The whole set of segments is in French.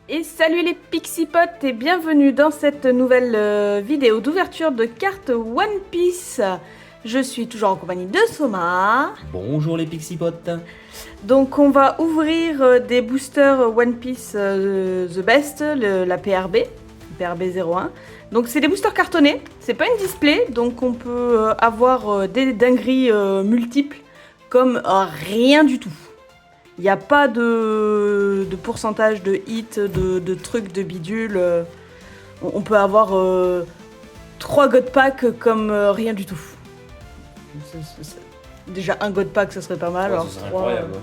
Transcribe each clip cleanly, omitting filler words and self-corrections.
Et salut les Pixipotes et bienvenue dans cette nouvelle vidéo d'ouverture de cartes One Piece. Je suis toujours en compagnie de Soma. Bonjour les Pixipotes. Donc on va ouvrir des boosters One Piece The Best, la PRB, PRB 01. Donc c'est des boosters cartonnés, c'est pas une display, donc on peut avoir des dingueries multiples comme rien du tout. Il n'y a pas de pourcentage de hits, de trucs, de bidules. On peut avoir 3 God Packs comme rien du tout. Déjà un God Pack, ça serait pas mal. Ouais, alors ça serait 3, incroyable.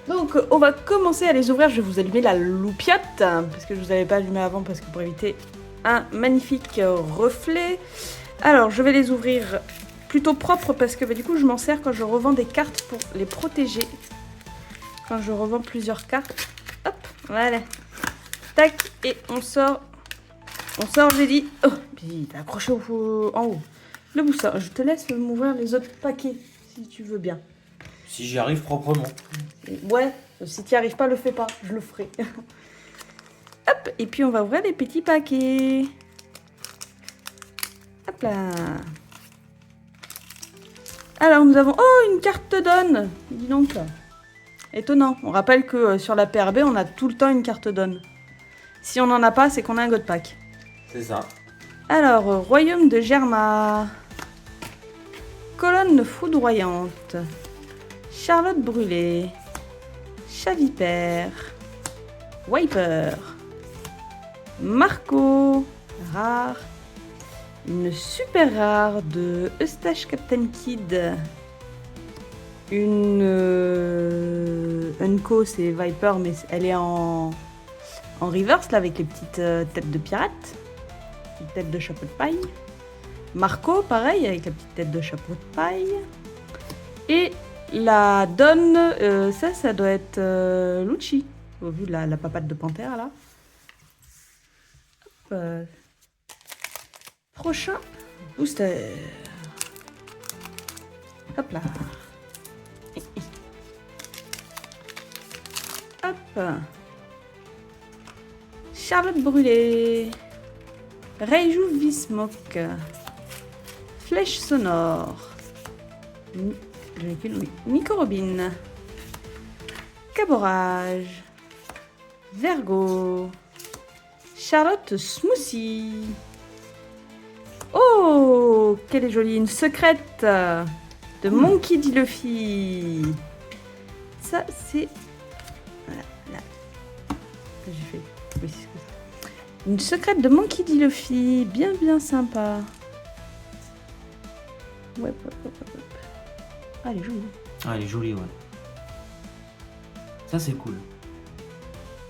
Donc on va commencer à les ouvrir. Je vais vous allumer la loupiote, parce que je vous avais pas allumé avant, parce que pour éviter un magnifique reflet. Alors je vais les ouvrir plutôt propres, parce que du coup je m'en sers quand je revends des cartes pour les protéger. Quand je revends plusieurs cartes. Hop, voilà. Tac, et on sort. On sort, j'ai dit. Oh, puis t'as accroché en haut. Le booster. Je te laisse m'ouvrir les autres paquets, si tu veux bien. Si j'y arrive proprement. Ouais, si t'y arrives pas, le fais pas. Je le ferai. Hop, et puis on va ouvrir les petits paquets. Hop là. Alors nous avons... Oh, une carte donne. Dis donc. Étonnant. On rappelle que sur la PRB, on a tout le temps une carte donne. Si on n'en a pas, c'est qu'on a un God Pack. C'est ça. Alors, Royaume de Germa. Colonne foudroyante. Charlotte brûlée. Chavipère. Wiper. Marco. Rare. Une super rare de Eustache Captain Kid. Une Unco, c'est Viper, mais elle est en reverse, là, avec les petites têtes de pirates. Petite tête de chapeau de paille. Marco, pareil, avec la petite tête de chapeau de paille. Et la donne, ça doit être Lucci, au vu de la papate de panthère, là. Hop, prochain booster. Hop là. Hop. Charlotte brûlée. Reiju Vismok. Flèche sonore. Nico Robin. Caborage. Vergo. Charlotte Smoothie. Oh, quelle est jolie. Une secrète de Monkey D. Luffy. Ça, c'est... Voilà, là. Que j'ai fait. Oui, c'est ça. Une secrète de Monkey D. Luffy. Bien, bien sympa. Ouais, hop. Ah, elle est jolie. Ah, elle est jolie, ouais. Ça, c'est cool.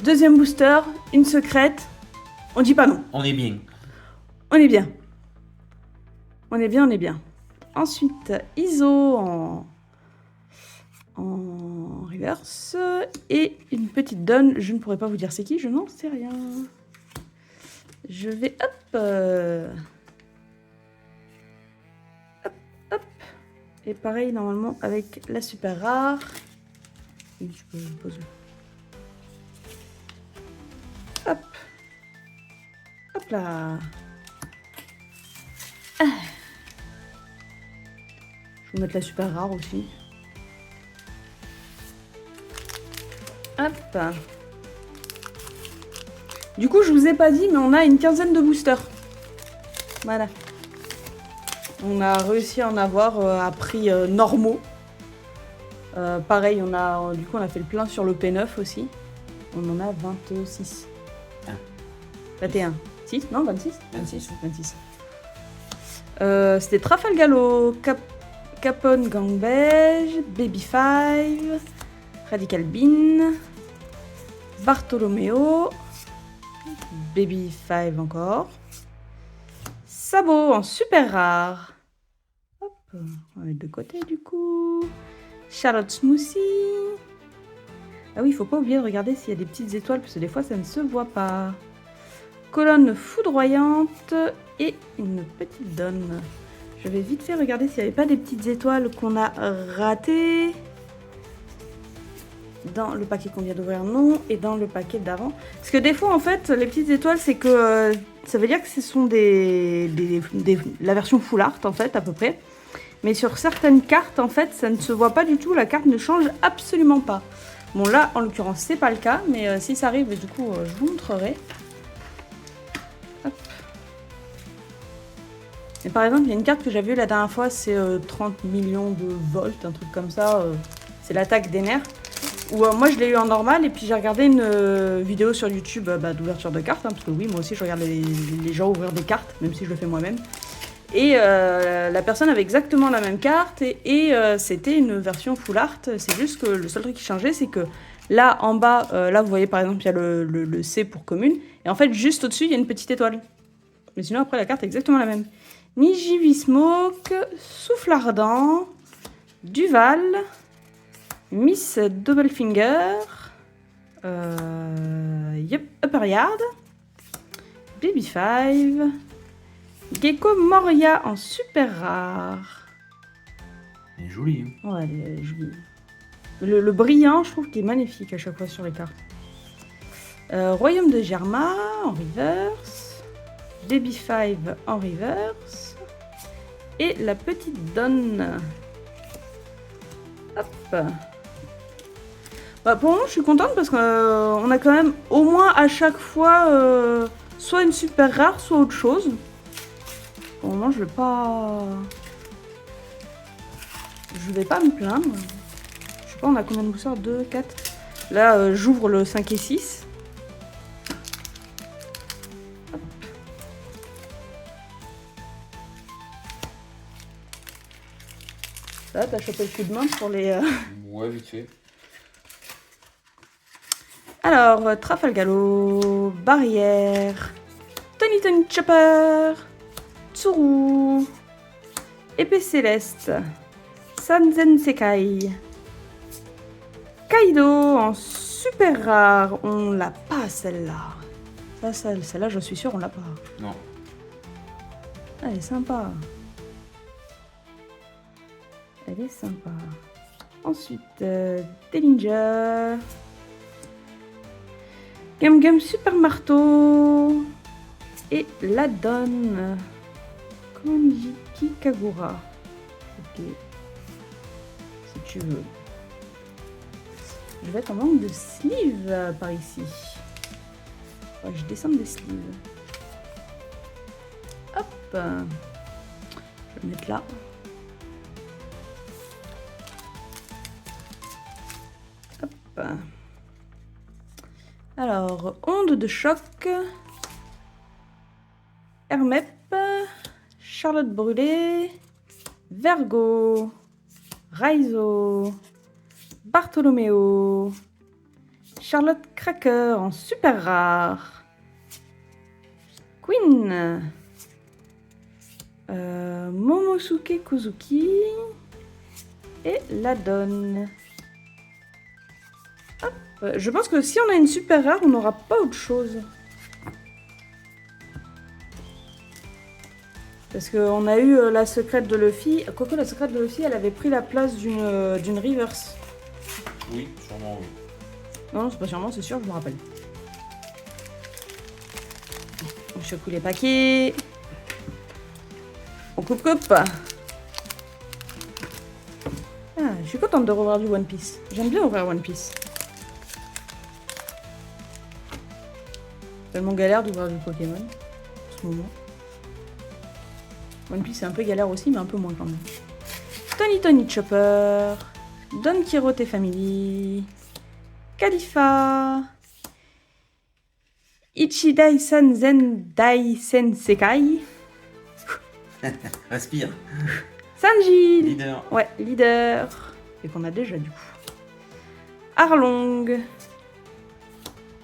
Deuxième booster, une secrète. On dit pas non. On est bien. On est bien. On est bien, on est bien. Ensuite, ISO en reverse. Et une petite donne. Je ne pourrais pas vous dire c'est qui, je n'en sais rien. Je vais... Hop. Et pareil, normalement, avec la super rare. Oui, je peux poser. Hop. Hop là. Je vais mettre la super rare aussi. Hop. Du coup, je vous ai pas dit, mais on a une quinzaine de boosters. Voilà. On a réussi à en avoir à prix normaux. Pareil, on a fait le plein sur le P9 aussi. On en a 26. Ah. 21. 6 Non, 26 26. 26. C'était Trafalgalo, Capone Gang Beige, Baby 5, Radical Bean, Bartolomeo, Baby 5 encore, Sabot en super rare. Hop, on va mettre de côté du coup. Charlotte Smoothie. Ah oui, il faut pas oublier de regarder s'il y a des petites étoiles, parce que des fois ça ne se voit pas. Colonne foudroyante et une petite donne. Je vais vite fait regarder s'il n'y avait pas des petites étoiles qu'on a ratées. Dans le paquet qu'on vient d'ouvrir, non. Et dans le paquet d'avant. Parce que des fois, en fait, les petites étoiles, c'est que ça veut dire que ce sont la version full art, en fait, à peu près. Mais sur certaines cartes, en fait, ça ne se voit pas du tout. La carte ne change absolument pas. Bon, là, en l'occurrence, c'est pas le cas. Mais si ça arrive, du coup, je vous montrerai. Hop. Et par exemple, il y a une carte que j'avais vue la dernière fois, c'est 30 millions de volts, un truc comme ça. C'est l'attaque des nerfs. Où moi je l'ai eu en normal et puis j'ai regardé une vidéo sur YouTube d'ouverture de cartes, hein, parce que oui, moi aussi je regarde les gens ouvrir des cartes, même si je le fais moi-même. Et la personne avait exactement la même carte et c'était une version full art. C'est juste que le seul truc qui changeait, c'est que là en bas, là vous voyez par exemple, il y a le C pour commune. Et en fait, juste au-dessus, il y a une petite étoile. Mais sinon, après, la carte est exactement la même. Nijivismoke, Souffle Ardent, Duval, Miss Doublefinger, Upper Yard, Baby Five, Gecko Moria en super rare. Elle est jolie. Hein. Ouais, elle est jolie. Le brillant, je trouve qu'il est magnifique à chaque fois sur les cartes. Royaume de Germa en reverse. Baby Five en reverse. Et la petite Donne. Hop. Bah, pour le moment, je suis contente parce qu'on a quand même au moins à chaque fois soit une super rare, soit autre chose. Pour le moment, je vais pas me plaindre. Je sais pas, on a combien de boosters? 2, 4. Là, j'ouvre le 5 et 6. Hop. Ça va, t'as chopé le coup de main pour les... Ouais, vite fait. Alors, Trafalgalo, Barrière, Tony Chopper, Tsuru, Épée Céleste, Sanzen Sekai, Kaido en super rare. On l'a pas celle-là. Celle-là, je suis sûre, on l'a pas. Non. Elle est sympa. Elle est sympa. Ensuite, Dillinger. Gum Super Marteau. Et la donne. Konjiki Kagura. Ok. Si tu veux. Je vais être en manque de sleeves par ici. Ouais, je descends des sleeves. Hop. Je vais le mettre là. Hop. Alors, onde de choc. Hermep. Charlotte Brûlée. Vergo. Raizo. Bartholoméo. Charlotte Cracker en super rare. Queen. Momosuke Kozuki. Et la donne. Hop. Je pense que si on a une super rare, on n'aura pas autre chose. Parce qu'on a eu la secrète de Luffy. Quoique la secrète de Luffy, elle avait pris la place d'une reverse. Oui, sûrement oui. Non, c'est pas sûrement, c'est sûr, je me rappelle. On secoue les paquets. On coupe. Ah, je suis contente de revoir du One Piece. J'aime bien ouvrir One Piece. Tellement galère d'ouvrir du Pokémon en ce moment. One Piece c'est un peu galère aussi, mais un peu moins quand même. Tony Chopper, Don Quirote Family, Khalifa, Ichidai Sanzen Daisen Sekai, Respire. Sanji, Leader. Ouais, leader, et qu'on a déjà du coup. Arlong.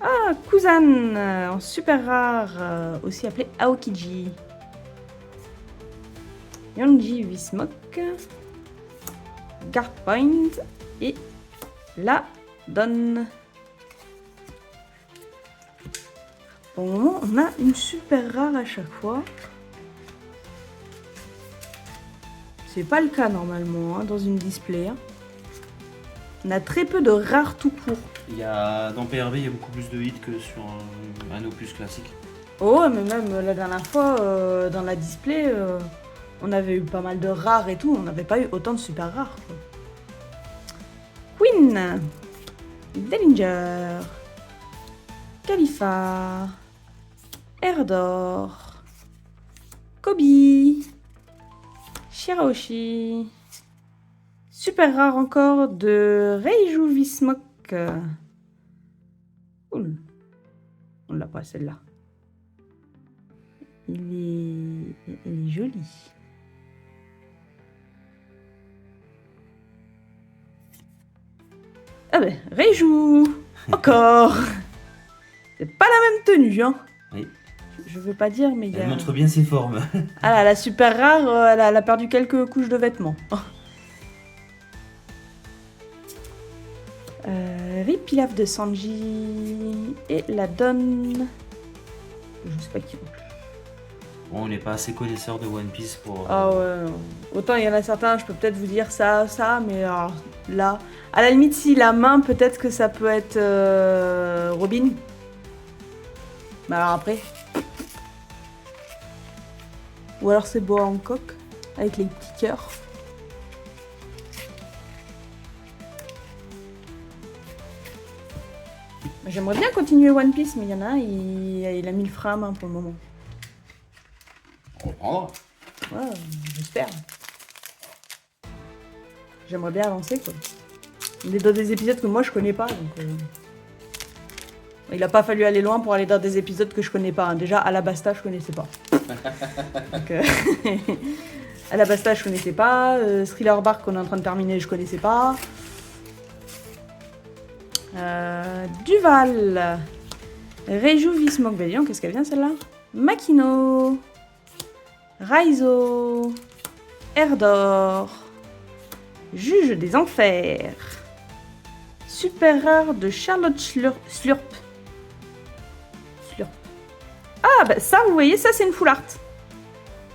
Ah, Kuzan, en super rare, aussi appelé Aokiji. Yonji Vismok. Guard Point. Et la donne. Pour le moment, on a une super rare à chaque fois. C'est pas le cas normalement hein, dans une display. Hein. On a très peu de rares tout court. Dans PRV, il y a beaucoup plus de hits que sur un opus classique. Oh, mais même la dernière fois, dans la display, on avait eu pas mal de rares et tout. On n'avait pas eu autant de super rares. Quoi. Queen, Dellinger, Khalifa, Erdor, Kobe, Shiraoshi. Super rare encore de Reiju Vismok. Cool. On l'a pas celle-là. Elle est jolie. Ah ben, Reiju. Encore. C'est pas la même tenue, hein. Oui. Je veux pas dire, mais il y a... Elle montre bien ses formes. Ah là, la super rare, elle a perdu quelques couches de vêtements. Rip Pilaf de Sanji et la donne. Je sais pas qui. Bon, on n'est pas assez connaisseurs de One Piece pour. Ah ouais, non. Autant il y en a certains, je peux peut-être vous dire ça, mais alors, là, à la limite, si la main, peut-être que ça peut être Robin. Mais alors après. Ou alors c'est Boa Hancock avec les petits cœurs. J'aimerais bien continuer One Piece, mais il y en a un, il a mis le frein à main pour le moment. On reprendra. Ouais, j'espère. J'aimerais bien avancer, quoi. Il est dans des épisodes que moi je connais pas, donc... Il a pas fallu aller loin pour aller dans des épisodes que je connais pas. Hein. Déjà, Alabasta, je connaissais pas. Donc, Alabasta, je connaissais pas. Thriller Bark, qu'on est en train de terminer, je connaissais pas. Duval. Reiju Vismok Bellion, qu'est-ce qu'elle vient celle-là? Makino. Raizo. Erdor. Juge des enfers. Super rare de Charlotte Slurp. Ah, bah ça, vous voyez, ça, c'est une full art.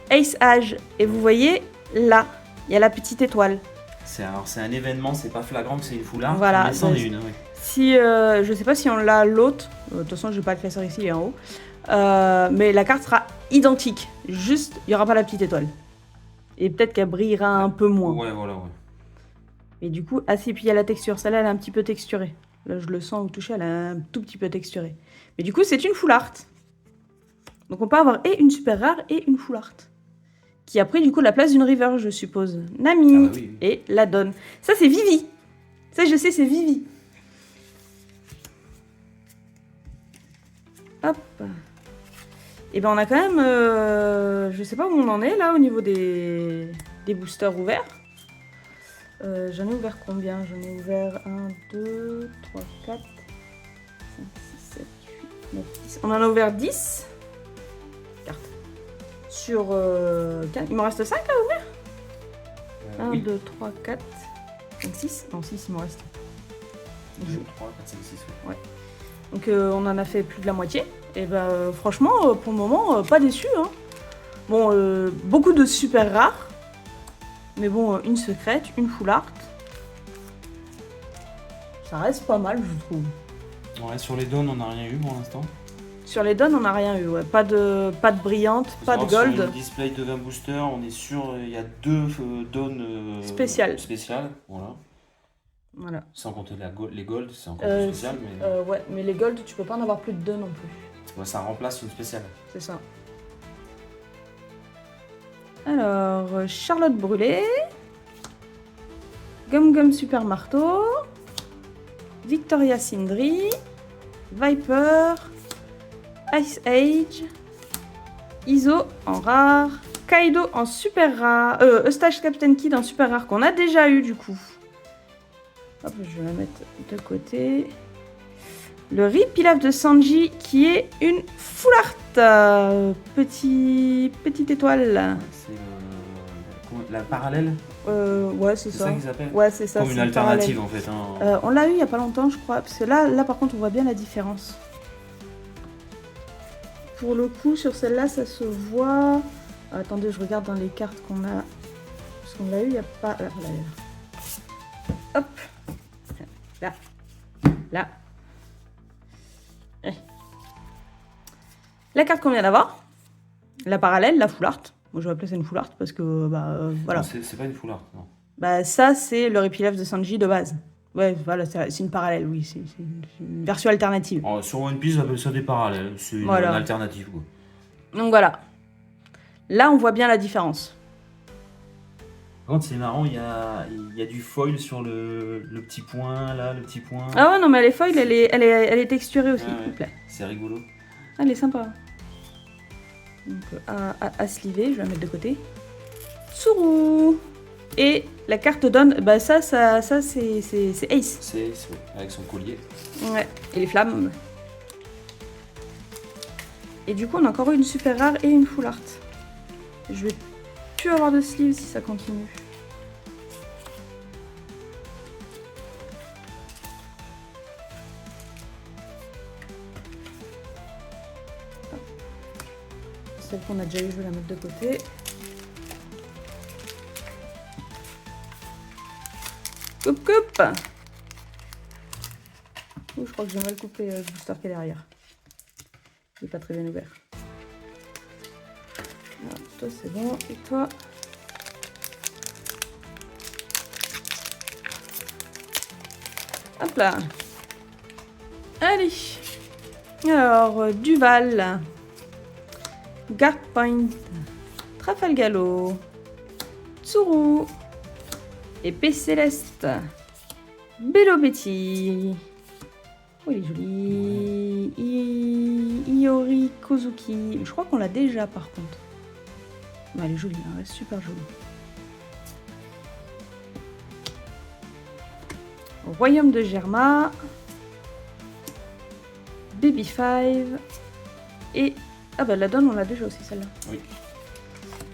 Ace Age. Et vous voyez, là, il y a la petite étoile. C'est un événement, c'est pas flagrant que c'est une foulard, voilà, mais c'en est une. Oui. Si, je sais pas si on l'a l'autre. De toute façon, je vais pas le classeur ici, il est en haut. Mais la carte sera identique. Juste, il y aura pas la petite étoile. Et peut-être qu'elle brillera un peu moins. Ouais, voilà, ouais. Et du coup, ah si, puis il y a la texture. Celle-là, elle est un petit peu texturée. Là, je le sens au toucher, elle est un tout petit peu texturée. Mais du coup, c'est une full art. Donc on peut avoir et une super rare et une full art. Qui a pris du coup la place d'une river, je suppose. Nami Ah bah oui. et la donne. Ça, c'est Vivi. Ça, je sais, c'est Vivi. Hop. Et ben on a quand même... je sais pas où on en est là au niveau des boosters ouverts. J'en ai ouvert combien? J'en ai ouvert 1, 2, 3, 4, 5, 6, 7, 8, 9, 10. On en a ouvert 10 cartes. Sur 4. Il m'en reste 5 à ouvrir 1, Oui. 2, 3, 4, 5, 6. Non, 6, il m'en reste. 2, 3, 4, 5, 6. Ouais. Donc on en a fait plus de la moitié. Et ben franchement, pour le moment, pas déçu. Hein. Bon, beaucoup de super rares. Mais bon, une secrète, une full art. Ça reste pas mal, je trouve. Ouais, sur les dons, on n'a rien eu pour l'instant. Sur les donnes, on n'a rien eu. Ouais. Pas de brillante, pas de Sur gold. le display de 20 boosters, on est sûr, il y a 2 dons Spéciales. Voilà. Voilà. Sans compter les gold, c'est encore plus spécial. Mais... ouais, mais les gold, tu peux pas en avoir plus de 2 non plus. Ouais, ça remplace une spéciale. C'est ça. Alors, Charlotte Brûlée. Gum Gum Super Marteau. Victoria Sindri. Viper. Ice Age. Iso en rare. Kaido en super rare. Eustache Captain Kid en super rare qu'on a déjà eu du coup. Hop, je vais la mettre de côté. Le Rip Pilaf de Sanji qui est une full art. Petite étoile. C'est la parallèle. Ouais, c'est C'est ça. ça qu'ils appellent. Ouais, c'est ça. Comme c'est une parallèle. alternative en fait. Hein. On l'a eu il y a pas longtemps, je crois. Parce que là, par contre, on voit bien la différence. Pour le coup, sur celle-là, ça se voit. Attendez, je regarde dans les cartes qu'on a. Parce qu'on l'a eu il y a pas. Là, là. Hop. Là. La carte qu'on vient d'avoir. La parallèle, la full art. Moi, j'aurais appelé ça une full art parce que, voilà. Non, c'est pas une full art, non. Bah, ça, c'est le Repilef de Sanji de base. Ouais, voilà, c'est une parallèle, oui. C'est une version alternative. Sur One Piece, on appelle ça des parallèles. C'est une Voilà. alternative, quoi. Donc voilà. Là, on voit bien la différence. Par contre, c'est marrant, il y a du foil sur le petit point, là, le petit point. Ah ouais, non, mais elle est foil, elle est texturée aussi, Ouais, s'il vous plaît. C'est rigolo. Elle est sympa. Donc, à sliver, je vais la mettre de côté. Tsuru. Et la carte donne, bah ça c'est Ace. C'est avec son collier. Ouais, et les flammes. Et du coup, on a encore une super rare et une full art. Je vais plus avoir de sleeve si ça continue. Celle qu'on a déjà eu, je vais la mettre de côté. Coupe, coupe. Ouh, je crois que j'ai mal coupé le booster qui est derrière. Il n'est pas très bien ouvert. Alors, toi, c'est bon. Et toi? Hop là. Allez. Alors, Duval. Guardpoint. Trafalgalo. Tsuru. Épée céleste. Bello Betty. Oh, il est joli. Iori Kozuki. Je crois qu'on l'a déjà par contre. Mais elle est jolie, elle reste super jolie. Royaume de Germa. Baby 5. Et... Ah bah la donne, on l'a déjà aussi celle-là. Oui.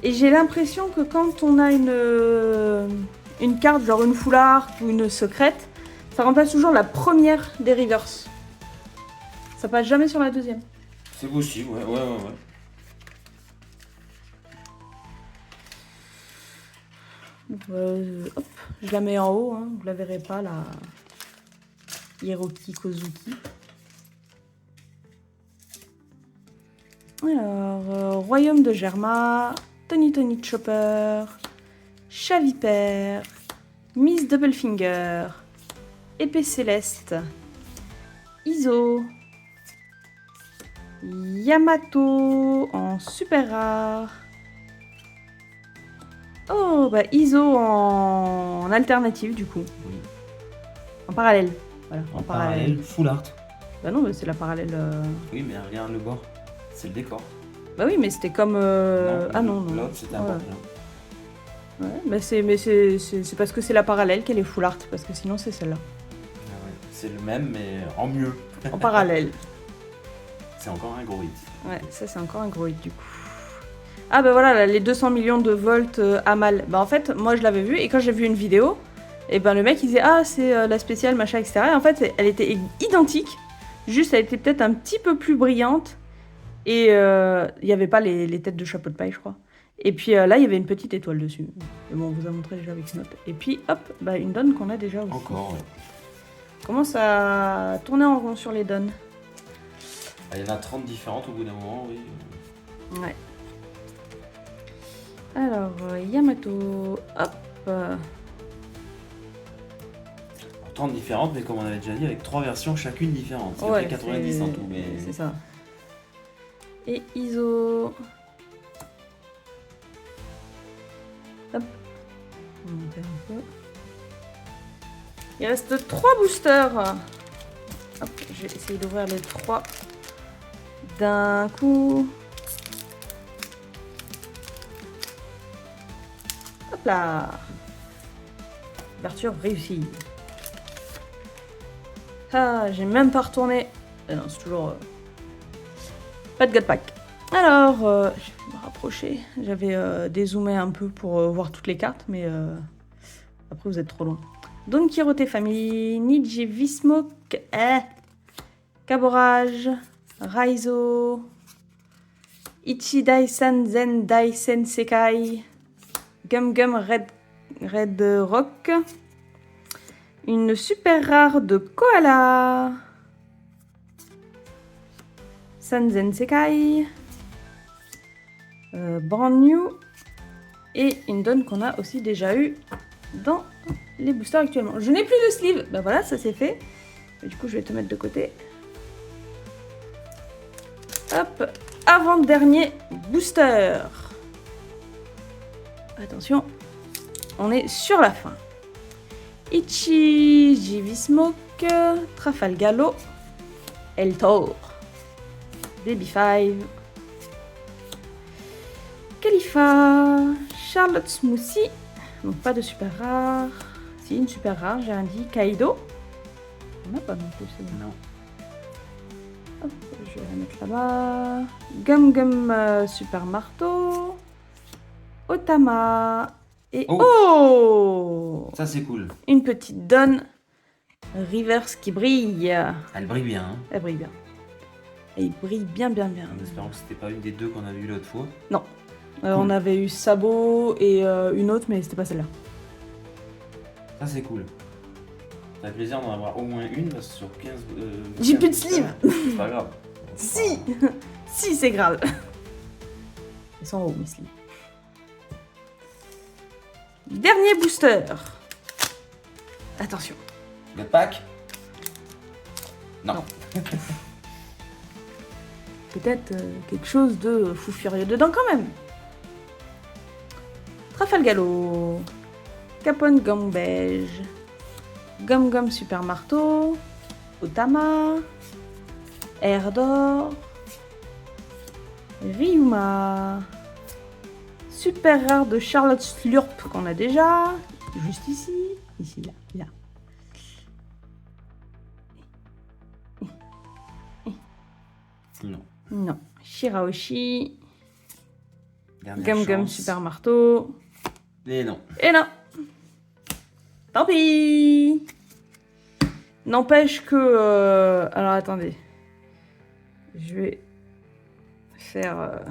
Et j'ai l'impression que quand on a une carte, genre une full art ou une secrète, ça remplace toujours la première des reverse. Ça passe jamais sur la deuxième. C'est possible, ouais. Hop, je la mets en haut, hein, vous la verrez pas, la Hiroki Kozuki. Alors, Royaume de Germa, Tony Chopper, Chaviper, Miss Doublefinger, Épée Céleste, Iso, Yamato en super rare. Oh, bah Iso en alternative du coup. Oui. En parallèle. Voilà, En parallèle, full art. Bah non, mais c'est la parallèle. Oui, mais regarde le bord. C'est le décor. Bah oui, mais c'était comme. Ah non. L'autre, c'était un bord plein. Ouais, mais c'est parce que c'est la parallèle qu'elle est full art, parce que sinon c'est celle-là. Ah ouais. C'est le même, mais en mieux. En parallèle. C'est encore un gros hit. Ouais, ça c'est encore un gros hit du coup. Ah bah voilà, là, les 200 millions de volts à mal. Bah en fait, moi je l'avais vu, et quand j'ai vu une vidéo, et ben le mec il disait ah c'est la spéciale machin etc. Et en fait elle était identique, juste elle était peut-être un petit peu plus brillante, et il n'y avait pas les têtes de chapeau de paille je crois. Et puis là il y avait une petite étoile dessus. Mais bon on vous a montré déjà avec une note. Et puis hop, bah une donne qu'on a déjà aussi. Encore, ouais. Commence à tourner en rond sur les donnes. Il y en a 30 différentes au bout d'un moment, oui. Ouais. Alors, Yamato, hop. Alors, 30 différentes, mais comme on avait déjà dit, avec 3 versions chacune différentes. Ça fait 90 en tout, mais... C'est ça. Et Iso. Hop. On va monter un peu. Il reste 3 boosters. Hop, je vais essayer d'ouvrir les 3 d'un coup. Hop là. Ouverture réussie. Ah, j'ai même pas retourné. Ah non, c'est toujours... Pas de God Pack. Alors, je vais me rapprocher. J'avais dézoomé un peu pour voir toutes les cartes, mais après vous êtes trop loin. Don Quirote Family, Niji Vismok, Kaborage, Raizo, Ichi Daisan Zen Daisen Sekai, Gum Gum Red Rock, Une super rare de Koala. Sanzen Sekai. Brand New. Et une donne qu'on a aussi déjà eu dans les boosters actuellement. Je n'ai plus de sleeve. Ben voilà, ça c'est fait. Et du coup, je vais te mettre de côté. Hop. Avant-dernier booster. Attention. On est sur la fin. Ichi, Jivismoke, Trafalgalo, Eltor, Baby Five, Khalifa, Charlotte Smoothie, donc pas de super rare. Si, une super rare, j'ai dit Kaido. On n'a pas non plus, c'est bon. Non. Hop, je vais la mettre là-bas. Gum Gum Super Marteau, Otama. Et oh, Ça c'est cool. une petite donne reverse qui brille. Elle brille bien. Hein. Elle brille bien. Et il brille bien, bien, bien. En espérant que c'était pas une des deux qu'on a vu l'autre fois. Non. Cool. On avait eu Sabot et une autre, mais c'était pas celle-là. Ça c'est cool. Ça fait plaisir d'en avoir au moins une parce que sur 15. J'ai 15 plus de sleeve. C'est pas grave. Si Si, c'est grave. Ils sont en haut, mes sleeves. Dernier booster. Attention. Le pack. Non. Non. Peut-être quelque chose de fou furieux dedans quand même. Trafalgalo. Capone Gomme Beige. Gum Gum Super Marteau. Otama. Erdor. Ryuma. Super rare de Charlotte Slurp qu'on a déjà. Juste ici. Ici, là, là. Non. Non. Shiraoshi. Dernière Gum Gum chance. Super Marteau. Et non. Et non. Tant pis. N'empêche que... alors attendez. Je vais faire...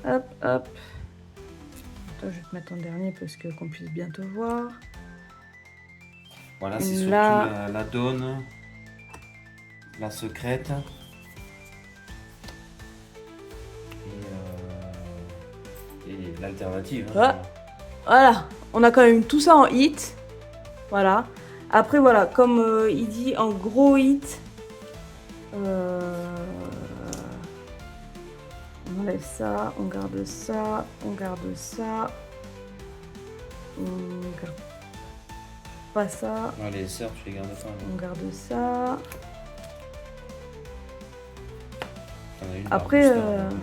hop, hop. Attends, je vais te mettre en dernier parce que qu'on puisse bien te voir. Voilà, c'est surtout Là. la donne. La secrète. Et l'alternative. Hein. Voilà. On a quand même tout ça en hit. Voilà. Après, voilà, comme il dit en gros hit, on enlève ça, on garde ça, on garde ça, on garde pas ça, Ouais, les sœurs, tu les gardes pas. on garde ça. T'en as une Après, par booster, donc,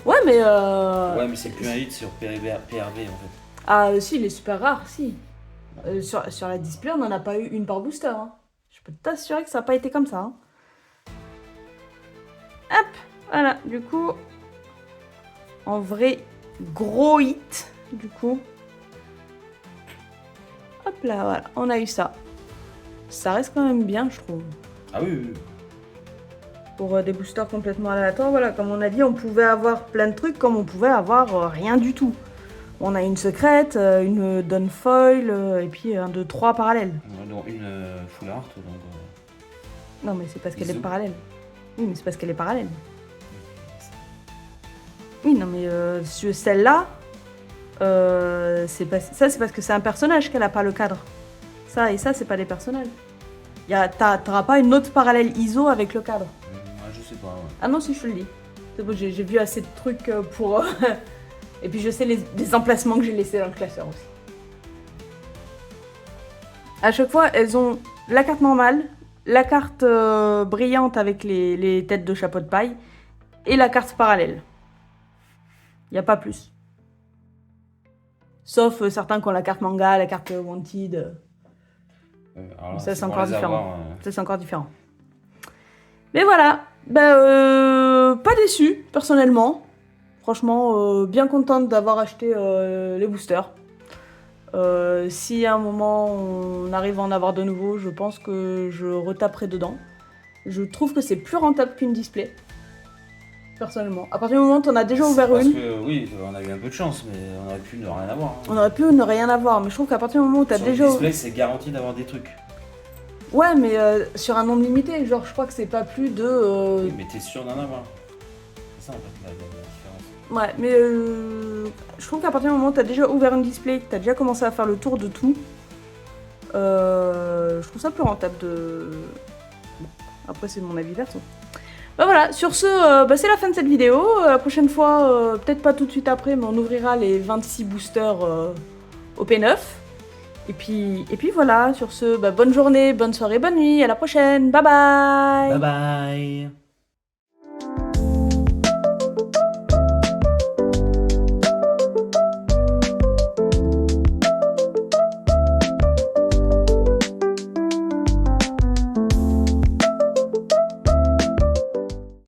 Ouais, mais... ouais, mais c'est plus un hit sur PRV en fait. Ah, si, il est super rare, si. Sur la display, on n'en a pas eu une par booster. Hein. Je peux t'assurer que ça n'a pas été comme ça. Hein. Hop, voilà, du coup, en vrai, gros hit, du coup. Hop là, voilà, on a eu ça. Ça reste quand même bien, je trouve. Ah oui, oui, oui. Pour des boosters complètement aléatoires, voilà, comme on a dit, on pouvait avoir plein de trucs, comme on pouvait avoir rien du tout. On a une secrète, une donne foil, et puis un, deux, trois parallèles. Ouais, dont une full art. Donc, Non, mais c'est parce qu'elle est Bisous. parallèle. Oui, mais c'est parce qu'elle est parallèle. Oui, non, mais celle-là, c'est pas... ça, c'est parce que c'est un personnage qu'elle a pas le cadre. Ça et ça, c'est pas des personnages. T'auras pas une autre parallèle ISO avec le cadre. ouais, je sais pas. Ouais. Ah non, si, je te le dis. C'est bon, j'ai vu assez de trucs pour... Et puis je sais les emplacements que j'ai laissés dans le classeur aussi. À chaque fois, elles ont la carte normale, la carte brillante avec les têtes de chapeau de paille et la carte parallèle. Il n'y a pas plus. Sauf certains qui ont la carte manga, la carte wanted. Alors, Ça, c'est pour encore les différent. avoir, Ça, c'est encore différent. Mais voilà. Pas déçu, personnellement. Franchement, bien contente d'avoir acheté les boosters. Si à un moment on arrive à en avoir de nouveau, je pense que je retaperai dedans. Je trouve que c'est plus rentable qu'une display. personnellement. À partir du moment où t'en as déjà ouvert Parce une, que oui, on a eu un peu de chance, mais on aurait pu ne rien avoir. Hein. on aurait pu ne rien avoir. Mais je trouve qu'à partir du moment où t'as Sur déjà le ouvert... display, c'est garanti d'avoir des trucs. Ouais, mais sur un nombre limité, genre je crois que c'est pas plus de... Oui, mais t'es sûr d'en avoir. C'est ça en fait la différence. Ouais, mais je trouve qu'à partir du moment où t'as déjà ouvert un display, que t'as déjà commencé à faire le tour de tout, je trouve ça plus rentable de... Bon, après c'est mon avis perso. Bah voilà, sur ce, c'est la fin de cette vidéo. La prochaine fois, peut-être pas tout de suite après, mais on ouvrira les 26 boosters au P9. Et puis voilà, sur ce, bonne journée, bonne soirée, bonne nuit, à la prochaine, bye bye. Bye bye.